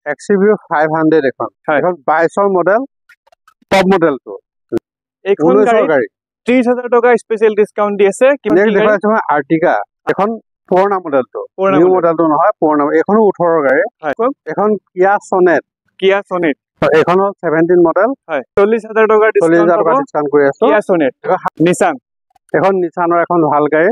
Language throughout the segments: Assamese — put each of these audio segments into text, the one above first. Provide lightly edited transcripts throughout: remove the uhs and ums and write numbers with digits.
XUV 500 এখন এখন 22 মডেল টপ মডেলটো এখন গাড়ী 30000 টাকা স্পেশাল ডিসকাউন্ট দি আছে কি দেখা আছে আৰ্টিকা এখন পুৰণা মডেলটো নিউ মডেলটো নহয় পুৰণা এখনো 18 গাড়ী এখন কিয়া সনেট এখন 17 মডেল 40000 টাকা ডিসকাউন্ট কৰি আছো কিয়া সনেট নিসান এখন নিসানৰ এখন ভাল গাড়ী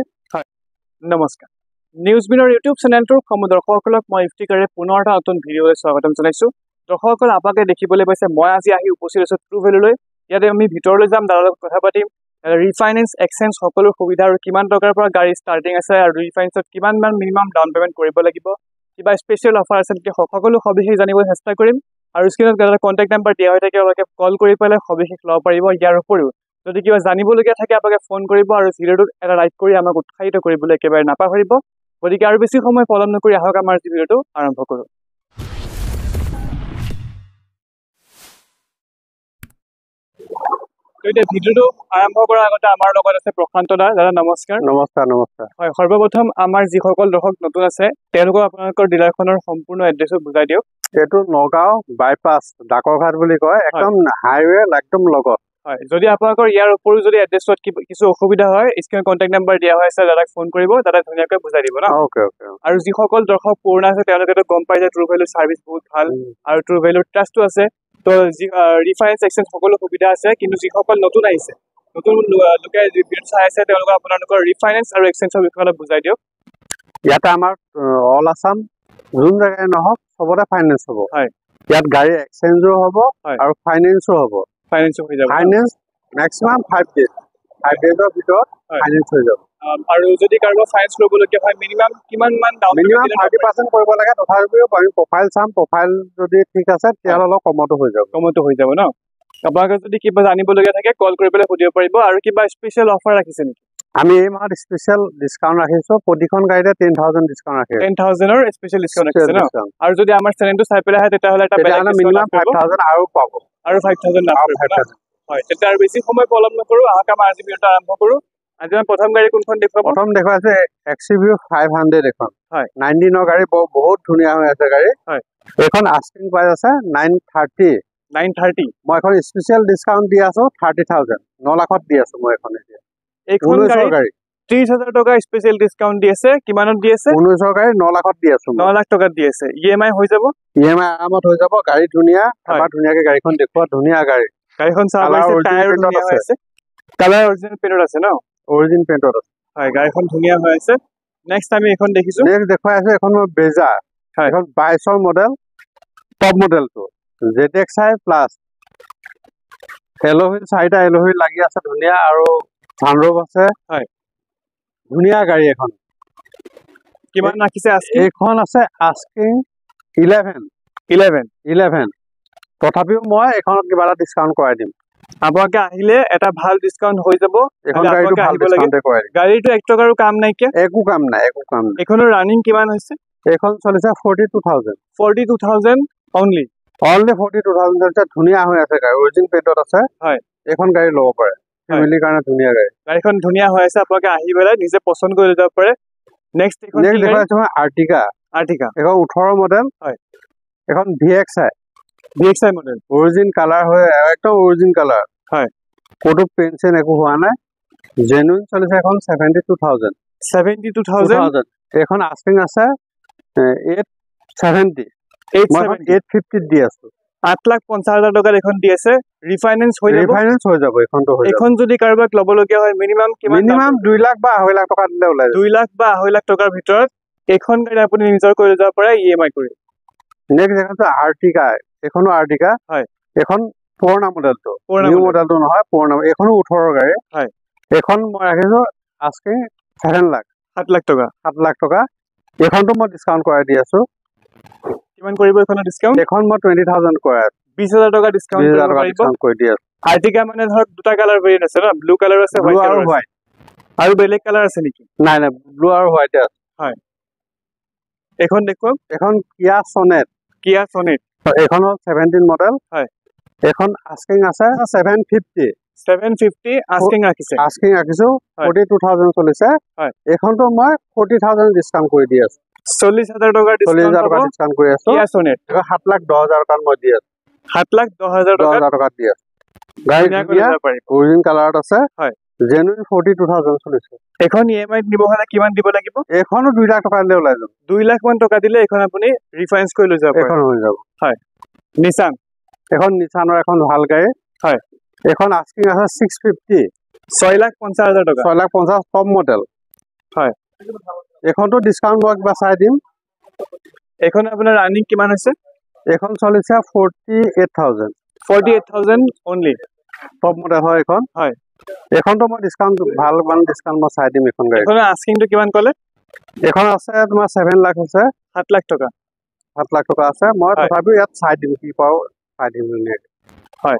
নমস্কাৰ নিউজ বিনৰ ইউটিউব চেনেলটোৰ দৰ্শকসকলক মই ইফতিকাৰে পুনৰ এটা নতুন ভিডিঅ'লৈ স্বাগতম জনাইছো দৰ্শকসকল আপোনালোকে দেখিবলৈ পাইছে মই আজি আহি উপস্থিত আছো ট্ৰু ভেলুলৈ ইয়াতে আমি ভিতৰলৈ যাম তাৰ লগত কথা পাতিম ৰিফাইনেন্স এক্সচেঞ্জ সকলো সুবিধা আৰু কিমান টকাৰ পৰা গাড়ী ষ্টাৰ্টিং আছে আৰু ৰিফাইনেন্সত কিমান মিনিমাম ডাউন পেমেন্ট কৰিব লাগিব কিবা স্পেশাল অফাৰ আছে নেকি সকলো সবিশেষ জানিবলৈ চেষ্টা কৰিম আৰু স্ক্ৰিনত এটা কন্টাক্ট নম্বৰ দিয়া হৈ থাকে আপোনালোকে কল কৰি পেলাই সবিশেষ ল'ব পাৰিব ইয়াৰ উপৰিও যদি কিবা জানিবলগীয়া থাকে আপোনালোকে ফোন কৰিব আৰু ভিডিঅ'টোত এটা লাইক কৰি আমাক উৎসাহিত কৰিবলৈ একেবাৰে নাপাহৰিব গতিকে আৰু বেছি সময় পলম নকৰি আহক আমাৰ ভিডিঅ'টো আৰম্ভ কৰোঁ এতিয়া ভিডিঅ'টো আৰম্ভ কৰাৰ আগতে আমাৰ লগত আছে প্ৰশান্ত দাদা নমস্কাৰ হয় সৰ্বপ্ৰথম আমাৰ যিসকল দৰ্শক নতুন আছে তেওঁলোকক আপোনালোকৰ ডিলাৰখনৰ সম্পূৰ্ণ এড্ৰেছটো বুজাই দিয়ক এটো নগাঁও বাইপাছ ডাকৰঘাট বুলি কয় একদম হাইৱে একদম লগত হয় যদি আপোনালোকৰ ইয়াৰ উপৰিও যদি এড্ৰেছত কিছু অসুবিধা হয় স্ক্ৰিনত কন্টাক্ট নম্বৰ দিয়া হৈ আছে দাদাক ফোন কৰিব দাদা ধুনীয়াকৈ বুজাই দিব না ওকে আৰু যিসকল দৰ্শক পুৰণা আছে তেওঁলোকেতো গম পাই যে ট্ৰু ভেলু সাৰ্ভিস বহুত ভাল আৰু ট্ৰু ভেলুৰ ট্ৰাষ্টটো আছে তো ৰিফাইনেন্স এক্সচেঞ্জ সকলো সুবিধা আছে কিন্তু যিসকল নতুন আহিছে নতুন লোকে ভিডিঅ' চাই আছে তেওঁলোকক আপোনালোকৰ ৰিফাইনেন্স আৰু এক্সচেঞ্জৰ বিষয়ে বুজাই দিয়ক ইয়াতে আমাৰ অল আসাম যোন জায়গায় নহওক সবতে ফাইনেন্স হ'ব হয় ইয়াত গাড়ী এক্সচেঞ্জো হ'ব আৰু ফাইনেন্সও হ'ব ফাইনেন্সও হৈ যাব ফাইনেন্স ম্যাক্সিমাম 5 ডেজ ভিতৰত ফাইনেন্স হৈ যাব আৰু যদি কাৰোবাৰ ফাইনেন্স ল'বলগীয়া হয় মিনিমাম কিমান মান ডাউন মিনিমাম 30% কৰিব লাগে তথাপিও আমি প্ৰফাইল চাম প্ৰফাইল যদি ঠিক আছে তেতিয়াহ'লে অলপ কমতো হৈ যাব ন আপোনালোকে যদি কিবা জানিবলগীয়া থাকে কল কৰি পেলাই সুধিব পাৰিব আৰু কিবা স্পেশাল অফাৰ ৰাখিছে নেকি আমি এই মাহত স্পেশাল ডিসকাউন্ট ৰাখিছো প্ৰতিখন গাড়ীতে 10000 ডিসকাউন্ট ৰাখিছো 10000 ৰ স্পেশাল ডিসকাউন্ট ৰাখিছে ন আৰু যদি আমাৰ চেনেলটো চাই পেলাই হয় তেতিয়াহ'লে এটা বেলেগ মিনিমাম 5000 আৰু পাব আৰু 5000 লাভ কৰিব হয় তেতিয়া আৰু বেছি সময় পলম নকৰো আহক আমাৰ আজি ভিডিঅ'টো আৰম্ভ কৰো আজি আমি প্ৰথম গাড়ী কোনখন দেখুৱাব প্ৰথম দেখুৱাইছে XUV 500 এখন হয় 19 ৰ গাড়ী বহুত ধুনীয়া হৈ আছে গাড়ী হয় এখন আস্কিং প্ৰাইস আছে 930 মই এখন স্পেশাল ডিসকাউন্ট দি আছো 30000 9 লাখত দি আছো মই এখন এতিয়া এখন গাড়ী 30000 টাকা স্পেশাল ডিসকাউন্ট দি আছে কিমানত দি আছে 19 গাড়ী 9 লাখত দি আছো 9 লাখ টাকা দি আছে ইএমআই হৈ যাব ইএমআই আৰামত হৈ যাব গাড়ী ধুনীয়া এবাৰ ধুনীয়াকৈ গাড়ীখন দেখুৱা ধুনীয়া গাড়ীখন চাব আছে টায়াৰ ধুনীয়া হৈ আছে কালাৰ অৰিজিনাল পেইণ্টত আছে ন অৰিজিনাল পেইণ্টত আছে হয় গাড়ীখন ধুনীয়া হৈ আছে নেক্সট আমি এখন দেখিছো নেক্সট দেখুৱাই আছে এখন বেজা এখন 22 মডেল টপ মডেলটো ZXi প্লাস এল'হুইল 4টা এল'হুইল লাগি আছে ধুনীয়া আৰু সানৰুফ আছে হয় ধুনীয়া গাড়ী এখন কিমান ৰাখিছে আস্কিং এখন আছে আস্কিং 11 তথাপিও মই এখনত কিবা এটা ডিসকাউন্ট কৰাই দিম আপোনালোকে আহিলে এটা ভাল ডিসকাউন্ট হৈ যাব এখন গাড়ীটো ভাল ডিসকাউন্টে কৰাই দিম গাড়ীটো এক টকাৰো কাম নাই কি একো কাম নাই এখনৰ ৰানিং কিমান হৈছে এখন চলিছে 42000 অনলি 42000 আছে ধুনীয়া হৈ আছে গাড়ী অৰিজিনাল পেইণ্টত আছে হয় এখন গাড়ী ল'ব পাৰে ফ্যামিলিৰ কাৰণে ধুনীয়া গাড়ীখন ধুনীয়া হৈ আছে আপোনালোকে আহি পেলাই নিজে পছন্দ কৰি যাব পাৰে নেক্সট দেখাইছো আৰ্টিকা এখন 18 মডেল হয় এখন VXi মডেল অৰিজিনাল কালাৰ হয় একদম অৰিজিনাল কালাৰ হয় কোটো পেনশন একো হোৱা নাই জেনুইন চলিছে এখন 72000 এখন আস্কিং আছে 850 দি আছো 8,50,000 টাকা এখন দি আছে ৰিফাইনেন্স হৈ যাব এখন যদি কাৰোবাক ল'বলগীয়া হয় মিনিমাম 2 লাখ বা 2.5 লাখ টকা দিলে ওলাই 2 লাখ বা 2.5 লাখ টকাৰ ভিতৰত এখন গাড়ী আপুনি নিজৰ কৰি যাব পাৰে ইএমআই কৰি নেক্সট দেখাটো আৰ্টিকা এখনো আৰ্টিকা হয় এখন পুৰণা মডেলটো নিউ মডেলটো নহয় পুৰণা এখনো 18 গাড়ী হয় এখন মই ৰাখিছো আজকে 7 লাখ টকা এখনটো মই ডিসকাউন্ট কৰাই দি আছো কিমান কৰিব এখনৰ ডিসকাউন্ট এখন মই 20000 কৰাই 20000 টাকা ডিসকাউন্ট কৰি দি আছো আৰ্টিকা মানে ধৰক দুটা কালাৰ ভেৰিয়েন্ট আছে না ব্লু কালাৰ আছে হোৱাইট আৰু হোৱাইট আৰু বেলেগ কালাৰ আছে নেকি নাই ব্লু আৰু হোৱাইট আছে হয় এখন দেখুৱাম এখন কিয়া সনেট এখন 17 মডেল হয় এখন আস্কিং আছে 750 আস্কিং ৰাখিছো 42000 চলিছে হয় এখনটো মই 40000 ডিসকাউন্ট কৰি দি আছো 40,000 টকা 40,000 টকা ডিসকাউন্ট কৰি আছো Kia Sonet 7,10,000 টকাত মই দি আছো 7,10,000 টকা 10,000 টকাত দি আছো গাড়ী অৰিজিন কালাৰত আছে হয় জেনুইন 42,000 চলিছে এখন ইএমআই দিব হলে কিমান দিব লাগিব এখনো 2 লাখ টকা দিলে ওলাই যাব 2 লাখ মান টকা দিলে এখন আপুনি ৰিফাইন্স কৰি লৈ যাব পাৰে এখন হৈ যাব হয় নিসান এখন নিসানৰ এখন ভাল গাড়ী হয় এখন আস্কিং আছে 650 6,50,000 টকা 6,50,000 টপ মডেল হয় এখনটো ডিসকাউন্ট মই কিবা চাই দিম এখন আপোনাৰ ৰানিং কিমান হৈছে এখন চলিছে 48,000 অনলি টপ মডেল হয় এখন হয় এখনটো মই ডিসকাউন্ট ভাল মানে ডিসকাউন্ট মই চাই দিম এখন গাড়ী এখন আস্কিংটো কিমান ক'লে এখন আছে তোমাৰ 7 লাখ আছে 7 লাখ টকা 7 লাখ টকা আছে মই তথাপিও ইয়াত চাই দিম কি পাও চাই দিম হয়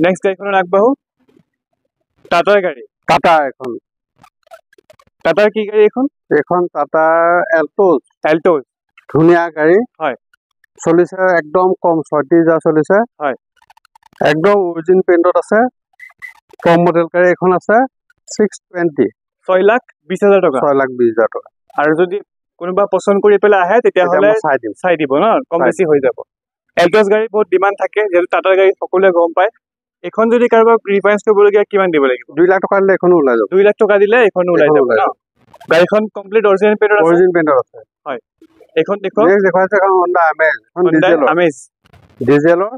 নেক্সট গাড়ীখনৰ আগবাঢ়ো টাটাৰ গাড়ী টাটা এখন টাটাৰ কি গাড়ী এখন টাটা এল্টোজ ধুনীয়া গাড়ী হয় চলিছে একদম কম 36,000 চলিছে হয় একদম অৰিজিন পেইন্টত আছে কম মডেল গাড়ী এখন আছে 620 6,20,000 টকা 6,20,000 টকা আৰু যদি কোনোবা পছন্দ কৰি পেলাই আহে তেতিয়া হলে চাই দিব ন কম বেছি হৈ যাব এল্টোজ গাড়ী বহুত ডিমান্ড থাকে যেহেতু টাটাৰ গাড়ী সকলোৱে গম পায় এখন যদি কাৰোবাক ৰিফাইন্স কৰিবলগীয়া কিমান দিব লাগিব 2 লাখ টকা দিলে এখনো ওলাই যাব 2 লাখ টকা দিলে এখনো ওলাই যাব ন গাড়ীখন কমপ্লিট অৰিজিনাল পেইন্টত আছে হয় এখন দেখো নেক্সট দেখাইছে এখন Honda Amaze ডিজেলৰ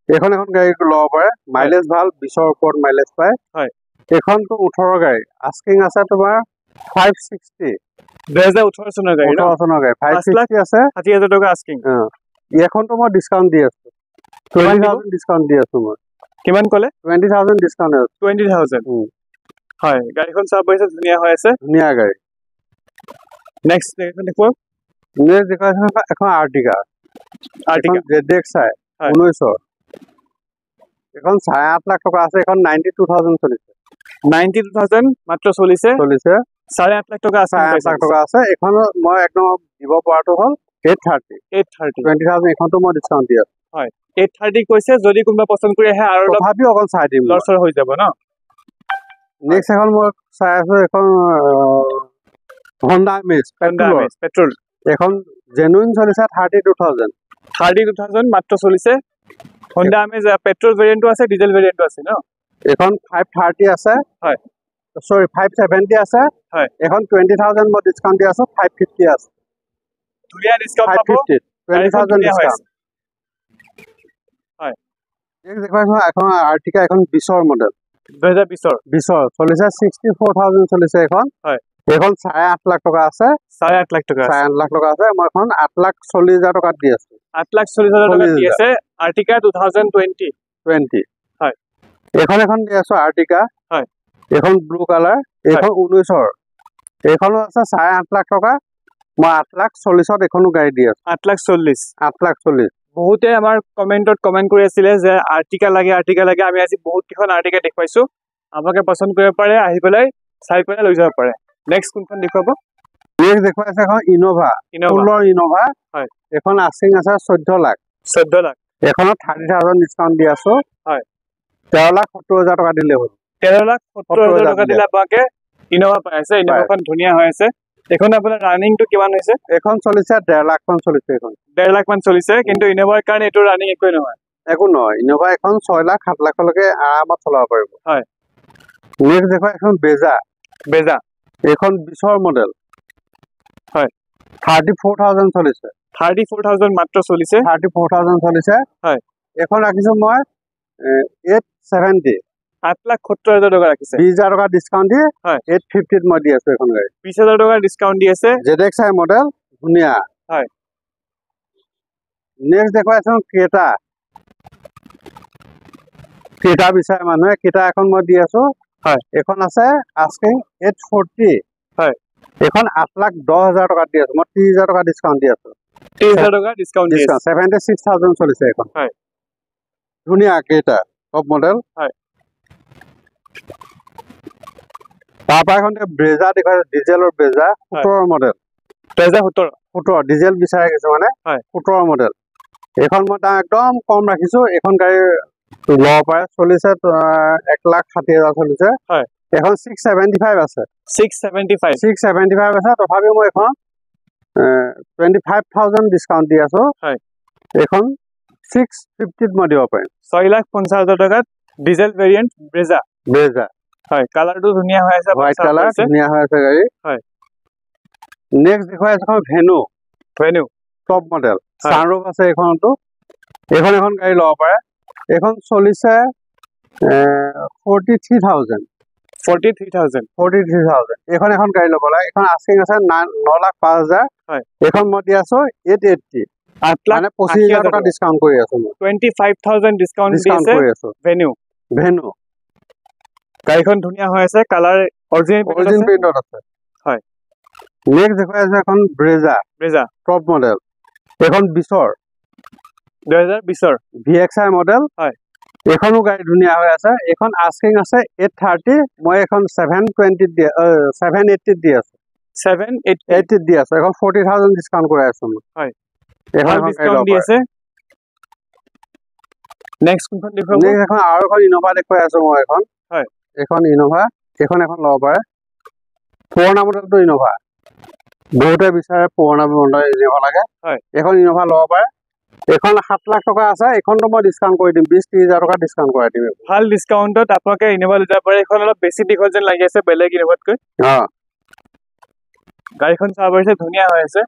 এখন গাড়ী ল'ব পাৰে মাইলেজ ভাল 20 ৰ ওপৰত মাইলেজ পায় হয় এখনটো 18 গাড়ী আস্কিং আছে তোমাৰ 560 2018 চনৰ গাড়ী 18 চনৰ গাড়ী 560 আছে 60,000 টকা আস্কিং এখনটো মই ডিসকাউন্ট দি আছো 20,000 ডিসকাউন্ট দি আছো মই কিমান ক'লে 20,000 ডিসকাউন্ট আছে 20,000 হয় গাড়ীখন চাব পাইছে ধুনীয়া হৈ আছে ধুনীয়া গাড়ী নেক্সট গাড়ীখন দেখো নেক্সট দেখাইছে এখন আৰ্টিকা ZX-i 1900 এখন 8.5 লাখ টকা আছে এখন 92,000 চলিছে 92,000 মাত্ৰ চলিছে 8.5 লাখ টকা আছে 8 লাখ টকা আছে এখন মই একদম দিব পৰাটো হ'ল 830 20,000 এখনটো মই ডিসকাউন্ট দি আছো হয় 830 কৈছে যদি কোনোবা পছন্দ কৰি আহে আৰু তথাপি অকল চাই দিম লৰচৰ হৈ যাব ন নেক্সট এখন মই চাই আছো এখন Honda Amaze পেট্ৰল এখন জেনুইন চলিছে 32,000 মাত্ৰ চলিছে Honda Amaze পেট্ৰল ভেৰিয়েন্টটো আছে ডিজেল ভেৰিয়েন্টটো আছে ন এখন 530 আছে হয় সৰি 570 আছে হয় এখন 20,000 মই ডিসকাউন্ট দি আছো 550 আছে ধুনীয়া ডিসকাউন্ট পাব 20,000 ডিসকাউন্ট হয় এই দেখাইছো এখন আৰ্টিকা এখন 20 ৰ মডেল 2020 চলিছে 64,000 চলিছে এখন হয় এখন 8.5 লাখ টকা আছে 8.5 লাখ টকা 8 লাখ টকা আছে মই এখন 8,40,000 টকা দি আছো 8,40,000 টকা দি আছে আৰ্টিকা 2020 হয় এখন দি আছো আৰ্টিকা হয় এখন ব্লু কালাৰ এখন 19 ৰ এখনো আছে 8.5 লাখ টকা মই 8,40,000 এখনো গাড়ী দি আছো 8,40,000 বহুতে আমাৰ কমেন্টত কমেন্ট কৰি আছিল যে আৰ্টিকা লাগে আমি আজি বহুত কিখন আৰ্টিকা দেখাইছো আপোনালোকে পছন্দ কৰিব পাৰে আহি পেলাই চাই পেলাই লৈ যাব পাৰে নেক্সট কোনখন দেখাব নেক্সট দেখাইছে এখন ইনোভা হয় এখন আস্কিং আছে 14 লাখ এখনো 30,000 ডিসকাউন্ট দি আছো হয় 13,70,000 টকা দিলে হ'ল 13,70,000 টকা দিলে আপোনাকে ইনোভা পাইছে ইনোভাখন ধুনীয়া হৈ আছে এখন আপোনাৰ ৰানিংটো কিমান হৈছে এখন চলিছে 1.5 লাখ মান চলিছে এখন 1.5 লাখ মান চলিছে কিন্তু ইনোভাৰ কাৰণে এটো ৰানিং একো নহয় ইনোভা এখন 6 লাখ 7 লাখলৈকে আৰামত চলাব পাৰিব হয় নেক্সট দেখো এখন বেজা এখন 20 ৰ মডেল হয় 34,000 চলিছে 34,000 মাত্ৰ চলিছে 34,000 চলিছে হয় এখন ৰাখিছো মই 870 8,70,000 টকা ৰাখিছে 20,000 টকা ডিসকাউন্ট দি 850 মই দি আছো এখন গাড়ী 20,000 টকা ডিসকাউন্ট দি আছে ZX-i মডেল ধুনীয়া হয় নেক্সট দেখো এখন ক্ৰেটা বিচাৰে মানুহে ক্ৰেটা এখন মই দি আছো হয় এখন আছে আস্কিং 840 হয় এখন 8,10,000 টকা দি আছো মই 30,000 টকা ডিসকাউন্ট দি আছো 30,000 টকা ডিসকাউন্ট দি আছে 76,000 চলিছে এখন হয় ধুনীয়া ক্ৰেটা টপ মডেল হয় তাৰপা এখন ব্ৰেজা দেখাইছে ডিজেলৰ ব্ৰেজা 17 মডেল 17 ডিজেল বিচাৰে কিছু মানে 17 মডেল এখন মই দাম একদম কম ৰাখিছো এখন গাড়ী ল'ব পাৰে চলিছে 1,60,000 চলিছে হয় এখন 675 আছে 675 আছে তথাপিও মই এখন 25,000 ডিছকাউণ্ট দি আছো হয় এইখন 650 মই দিব পাৰিম 6,50,000 টকাত ডিজেল ভেৰিয়েণ্ট ব্ৰেজা হয় কালাৰটো ধুনীয়া হৈ আছে হোৱাইট কালাৰ ধুনীয়া হৈ আছে গাড়ী হয় নেক্সট দেখুৱাই আছো ভেনু টপ মডেল সানৰুফ আছে এইখনতো এখন গাড়ী ল'ব পাৰে এখন চলিছে 43,000 এখন গাড়ী ল'ব লাগে এখন আস্কিং আছে 9,05,000 হয় এখন মই দি আছো 880 মানে 25,000 টকা ডিছকাউণ্ট কৰি আছো মই 25,000 ডিছকাউণ্ট দি আছে কৰি আছো ভেনু গাড়ীখন ধুনীয়া হৈ আছে কালাৰ অৰিজিনেল প্ৰিণ্টত আছে হয় নেক্সট দেখুৱাই আছে এখন ব্ৰেজা টপ মডেল এখন 2020 VXI মডেল হয় এখনো গাড়ী ধুনীয়া হৈ আছে এখন আস্কিং আছে 830 মই এখন 720 দি 780 দি আছো 780 দি আছো এখন 40,000 ডিছকাউণ্ট কৰি আছো মই হয় এখন ডিছকাউণ্ট দি আছে নেক্সট কোনখন দেখুৱাব নেক্সট এখন আৰু এখন ইনোভা দেখুৱাই আছো মই এখন হয় এখন ইনোভা এখন ল'ব পাৰে পুৰণা মডেলটো ইনোভা বহুতে বিচাৰে পুৰণা মডেল ইনোভা লাগে হয় এখন ইনোভা ল'ব পাৰে এখন 7 লাখ টকা আছে এখনটো মই ডিছকাউণ্ট কৰি দিম 20-30,000 টকা ডিছকাউণ্ট কৰাই দিম ভাল ডিছকাউণ্টত আপোনালোকে ইনোভা লৈ যাব পাৰে এখন অলপ বেছি দীঘল যেন লাগি আছে বেলেগ ইনোভাতকৈ গাড়ীখন চাব পাৰিছে ধুনীয়া হৈ আছে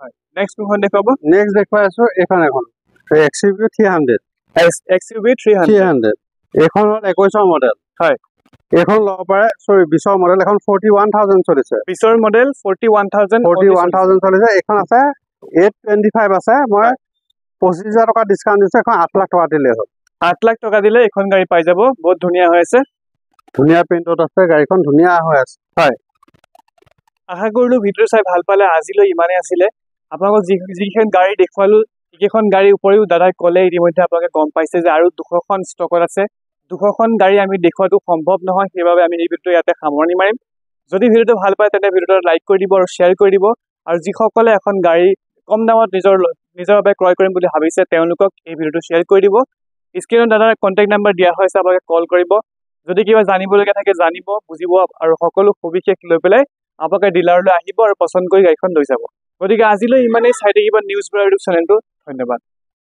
হয় নেক্সট কোনখন দেখুৱাব নেক্সট দেখুৱাই আছো এখন XUV 300 XUV 300 এইখন হ'ল 21 মডেল হয় এইখন ল'ব পাৰে 20 মডেল এখন 41,000 চলিছে 20 মডেল 41,000 চলিছে এইখন আছে 825 আছে মই 25,000 টকা ডিছকাউণ্ট দিছো এখন 8 লাখ টকা দিলে হ'ল 8 লাখ টকা দিলে এখন গাড়ী পাই যাব বহুত ধুনীয়া হৈ আছে ধুনীয়া প্ৰিণ্টত আছে গাড়ীখন ধুনীয়া হৈ আছে হয় আশা কৰিলো ভিডিঅ চাই ভাল পালে আজিলৈ ইমানেই আছিলে আপোনালোকক যিখন গাড়ী দেখুৱালো এইকেইখন গাড়ীৰ উপৰিও দাদাই ক'লে ইতিমধ্যে আপোনালোকে গম পাইছে যে আৰু 200খন ষ্টকত আছে 200খন গাড়ী আমি দেখুৱাটো সম্ভৱ নহয় সেইবাবে আমি এই ভিডিঅ'টো ইয়াতে সামৰণি মাৰিম যদি ভিডিঅ'টো ভাল পায় তেন্তে ভিডিঅ'টো লাইক কৰি দিব আৰু শ্বেয়াৰ কৰি দিব আৰু যিসকলে এখন গাড়ী কম দামত নিজৰ বাবে ক্ৰয় কৰিম বুলি ভাবিছে তেওঁলোকক এই ভিডিঅ'টো শ্বেয়াৰ কৰি দিব স্ক্ৰীনত দাদাৰ কণ্টেক্ট নাম্বাৰ দিয়া হৈছে আপোনালোকে কল কৰিব যদি কিবা জানিবলগীয়া থাকে জানিব বুজিব আৰু সকলো সবিশেষ লৈ পেলাই আপোনালোকে ডিলাৰলৈ আহিব আৰু পচন্দ কৰি গাড়ীখন লৈ যাব গতিকে আজিলৈ ইমানেই চাই থাকিব নিউজ বিউৰ ইউটিউব চেনেলটো ধন্যবাদ